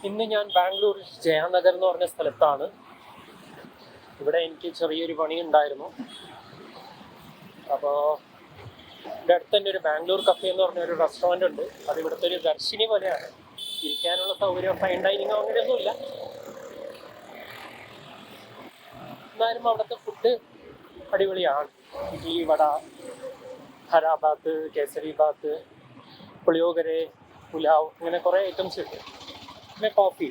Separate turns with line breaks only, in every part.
ഇന്ന് ഞാൻ ബാംഗ്ലൂർ ജയാനഗർ എന്ന് പറഞ്ഞ സ്ഥലത്താണ്. ഇവിടെ എനിക്ക് ചെറിയൊരു പണി ഉണ്ടായിരുന്നു. അപ്പോൾ ഇവിടെ അടുത്ത് തന്നെ ഒരു ബാംഗ്ലൂർ കഫേ എന്ന് പറഞ്ഞൊരു റെസ്റ്റോറൻ്റ് ഉണ്ട്. അത് ഇവിടുത്തെ ഒരു ദർശിനി പോലെയാണ്. ഇരിക്കാനുള്ള സൗകര്യം ഫൈൻ ഡൈനിങ്ങോ അങ്ങനെയൊന്നുമില്ല. എന്നാലും അവിടുത്തെ ഫുഡ് അടിപൊളിയാണ്. ഇഡ്ലി, വട, ഹരാബാത്ത്, കേസരി ബാത്ത്, പുളിയോഗരെ, പുലാവ്, അങ്ങനെ കുറേ ഐറ്റംസ് ഉണ്ട്. പിന്നെ കോഫി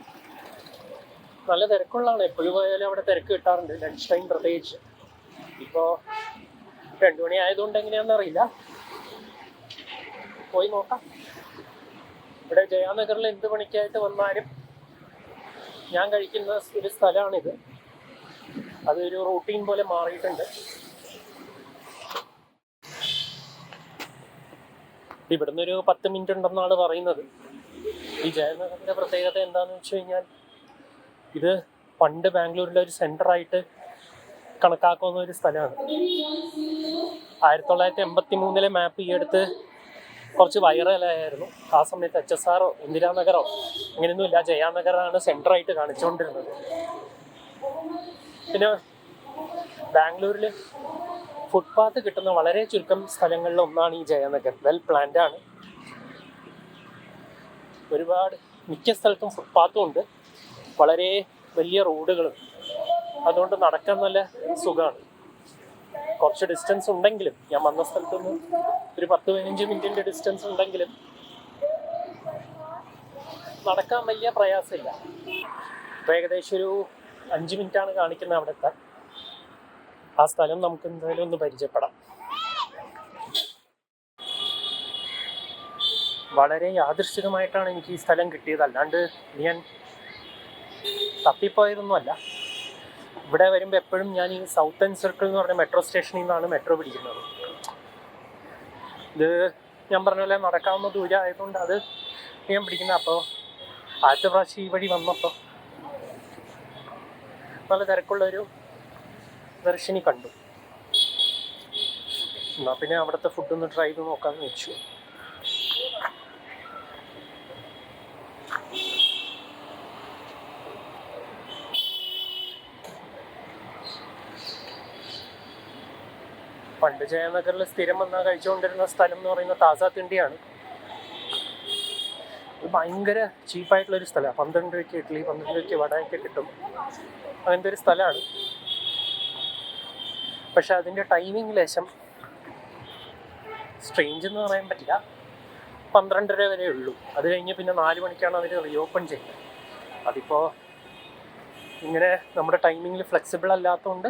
നല്ല തിരക്കുള്ളതാണ്. എപ്പോഴും പോയാലും അവിടെ തിരക്ക് കിട്ടാറുണ്ട്, ലഞ്ച് ടൈം പ്രത്യേകിച്ച്. ഇപ്പോൾ 2 മണി ആയതുകൊണ്ട് എങ്ങനെയാണെന്ന് അറിയില്ല, പോയി നോക്കാം. ഇവിടെ ജയാനഗറിൽ എന്ത് പണിക്കായിട്ട് വന്നാലും ഞാൻ കഴിക്കുന്ന ഒരു സ്ഥലമാണിത്. അതൊരു റൂട്ടീൻ പോലെ മാറിയിട്ടുണ്ട്. ഇവിടുന്ന് ഒരു 10 മിനിറ്റ് ഉണ്ടെന്നാണ് പറയുന്നത്. ഈ ജയനഗറിൻ്റെ പ്രത്യേകത എന്താണെന്ന് വെച്ച് കഴിഞ്ഞാൽ, ഇത് പണ്ട് ബാംഗ്ലൂരിലെ ഒരു സെൻറ്ററായിട്ട് കണക്കാക്കുന്ന ഒരു സ്ഥലമാണ്. 1983 മാപ്പ് ഈ അടുത്ത് കുറച്ച് വൈറലായിരുന്നു. ആ സമയത്ത് HSRO ഇന്ദിരാനഗറോ അങ്ങനെയൊന്നുമില്ല, ജയാനഗറാണ് സെൻറ്ററായിട്ട് കാണിച്ചുകൊണ്ടിരുന്നത്. പിന്നെ ബാംഗ്ലൂരിൽ ഫുട്പാത്ത് കിട്ടുന്ന വളരെ ചുരുക്കം സ്ഥലങ്ങളിൽ ഒന്നാണ് ഈ ജയാനഗർ. വെൽ പ്ലാൻഡ് ആണ്. ഒരുപാട് മിക്ക സ്ഥലത്തും ഫുട്പാത്തും ഉണ്ട്, വളരെ വലിയ റോഡുകളും. അതുകൊണ്ട് നടക്കാൻ നല്ല സുഖമാണ്. കുറച്ച് ഡിസ്റ്റൻസ് ഉണ്ടെങ്കിലും, ഞാൻ വന്ന സ്ഥലത്തുനിന്ന് ഒരു 10-15 മിനിറ്റിൻ്റെ ഡിസ്റ്റൻസ് ഉണ്ടെങ്കിലും നടക്കാൻ വലിയ പ്രയാസമില്ല. ഇപ്പോൾ ഏകദേശം ഒരു 5 മിനിറ്റാണ് കാണിക്കുന്നത് അവിടെ എത്താൻ. ആ സ്ഥലം നമുക്ക് എന്തായാലും ഒന്ന് പരിചയപ്പെടാം. വളരെ യാദൃശ്ചികമായിട്ടാണ് എനിക്ക് ഈ സ്ഥലം കിട്ടിയത്, അല്ലാണ്ട് ഞാൻ തപ്പിപ്പോയതൊന്നുമല്ല. ഇവിടെ വരുമ്പോൾ എപ്പോഴും ഞാൻ ഈ സൗത്ത് ആൻഡ് സർക്കിൾ എന്ന് പറഞ്ഞ മെട്രോ സ്റ്റേഷനിൽ നിന്നാണ് മെട്രോ പിടിക്കുന്നത്. ഇത് ഞാൻ പറഞ്ഞ പോലെ നടക്കാവുന്ന ദൂരം ആയതുകൊണ്ട് അത് ഞാൻ പിടിക്കുന്നത്. അപ്പോൾ ആദ്യത്തെ പ്രാവശ്യം ഈ വഴി വന്നപ്പോൾ നല്ല തിരക്കുള്ളൊരു ദർശിനി കണ്ടു. എന്നാൽ പിന്നെ അവിടുത്തെ ഫുഡൊന്ന് ട്രൈ ചെയ്ത് നോക്കാമെന്ന് വെച്ചു. പണ്ട് ജയനഗറിൽ സ്ഥിരം വന്നാൽ കഴിച്ചുകൊണ്ടിരുന്ന സ്ഥലം എന്ന് പറയുന്നത് താസ തിണ്ടിയാണ്. ഇത് ഭയങ്കര ചീപ്പായിട്ടുള്ളൊരു സ്ഥലമാണ്. 12 രൂപയ്ക്ക് ഇഡ്ഡലി, 12 രൂപയ്ക്ക് വടയൊക്കെ കിട്ടും. അങ്ങനത്തെ ഒരു സ്ഥലമാണ്. പക്ഷെ അതിൻ്റെ ടൈമിംഗ് ലേശം സ്ട്രേഞ്ച് എന്ന് പറയാൻ പറ്റില്ല. 12:30 വരെ ഉള്ളൂ. അത് കഴിഞ്ഞ് പിന്നെ 4 മണിക്കാണ് അവർ റീഓപ്പൺ ചെയ്യുന്നത്. അതിപ്പോൾ ഇങ്ങനെ നമ്മുടെ ടൈമിങ്ങിൽ ഫ്ലെക്സിബിൾ അല്ലാത്തതുകൊണ്ട്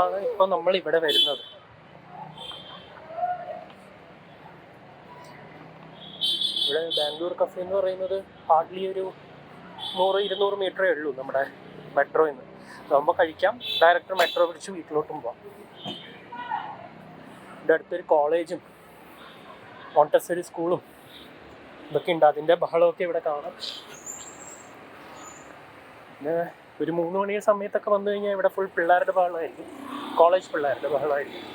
ആണ് ഇപ്പോൾ നമ്മൾ ഇവിടെ വരുന്നത്. ഇവിടെ ബാംഗ്ലൂർ കഫേ എന്ന് പറയുന്നത് ഹാർഡ്ലി ഒരു 100-200 മീറ്ററേ ഉള്ളൂ നമ്മുടെ മെട്രോയിൽ നിന്ന്. അതാകുമ്പോൾ കഴിക്കാം, ഡയറക്റ്റ് മെട്രോ പിടിച്ച് വീട്ടിലോട്ടും പോവാം. ഇവിടെ അടുത്തൊരു കോളേജും മോണ്ടസറി സ്കൂളും ഇതൊക്കെ ഉണ്ട്. അതിൻ്റെ ബഹളമൊക്കെ ഇവിടെ കാണാം. പിന്നെ ഒരു 3 മണി സമയത്തൊക്കെ വന്നു കഴിഞ്ഞാൽ ഇവിടെ ഫുൾ പിള്ളേരുടെ ബഹളമായിരിക്കും, കോളേജ് പിള്ളേരുടെ ബഹളമായിരിക്കും.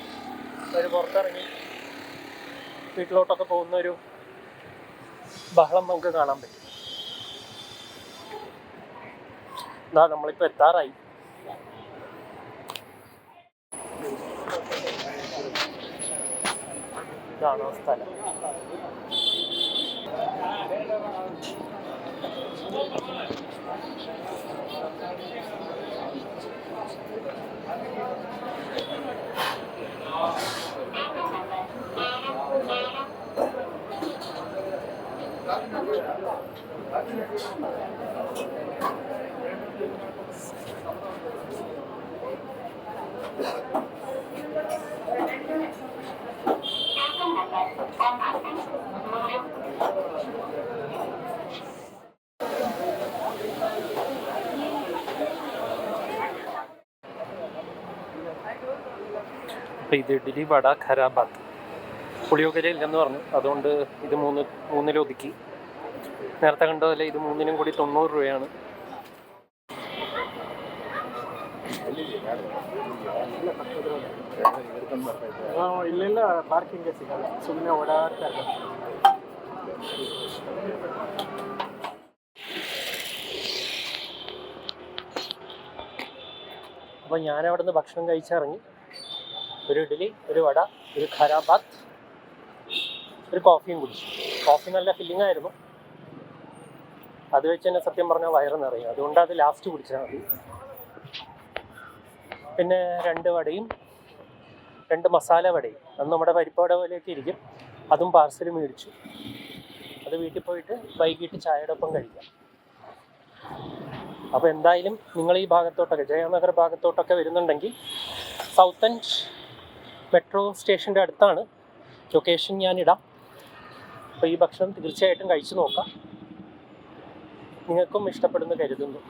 അവർ പുറത്തിറങ്ങി വീട്ടിലോട്ടൊക്കെ പോകുന്നൊരു ബഹളം നമുക്ക് കാണാൻ പറ്റും. എന്നാ നമ്മളിപ്പോൾ എത്താറായി. ഇതാണ് ആ സ്ഥലം. അപ്പോൾ ഇത് ഇഡ്ഡലി, വട, ഹരാബാത്ത്, പുളിയോഗര ഇല്ലെന്ന് പറഞ്ഞു. അതുകൊണ്ട് ഇത് 3 ഒതുക്കി. നേരത്തെ കണ്ടതല്ലേ, ഇത് 3 കൂടി 90 രൂപയാണ്.
ಮಾಡ್ಕೊಂಡು ಬರ್ತಾ ಇದ್ದೆ.
ಇಲ್ಲೆಲ್ಲ ಪಾರ್ಕಿಂಗೇ ಸಿಗಲ್ಲ, ಸುಮ್ಮನೆ ಓಡಾಡ್ತಾ ಇರ್ಬೇಕು. അപ്പോൾ ഞാനവിടെ നിന്ന് ഭക്ഷണം കഴിച്ചിറങ്ങി. ഒരു ഇഡ്ഡലി, ഒരു വട, ഒരു ഖരാബാത്ത്, ഒരു കോഫിയും കുടിച്ചു. കോഫി നല്ല ഫില്ലിംഗ് ആയിരുന്നു. അത് വെച്ച് തന്നെ സത്യം പറഞ്ഞാൽ വയറ് നിറയും. അതുകൊണ്ട് അത് ലാസ്റ്റ് കുടിച്ചാൽ മതി. പിന്നെ 2 വടയും 2 മസാല വടയും, അത് നമ്മുടെ പരിപ്പുവട പോലെയൊക്കെ ഇരിക്കും. അതും പാർസൽ മേടിച്ചു. അത് വീട്ടിൽ പോയിട്ട് വൈകിട്ട് ചായയുടെ ഒപ്പം കഴിക്കാം. അപ്പോൾ എന്തായാലും നിങ്ങൾ ഈ ഭാഗത്തോട്ടൊക്കെ, ജയനഗർ ഭാഗത്തോട്ടൊക്കെ വരുന്നുണ്ടെങ്കിൽ സൗത്ത് എൻഡ് മെട്രോ സ്റ്റേഷൻ്റെ അടുത്താണ്. ലൊക്കേഷൻ ഞാനിടാം. അപ്പോൾ ഈ ഭക്ഷണം തീർച്ചയായിട്ടും കഴിച്ചു നോക്കാം. നിങ്ങൾക്കും ഇഷ്ടപ്പെടുന്നു കരുതുന്നു.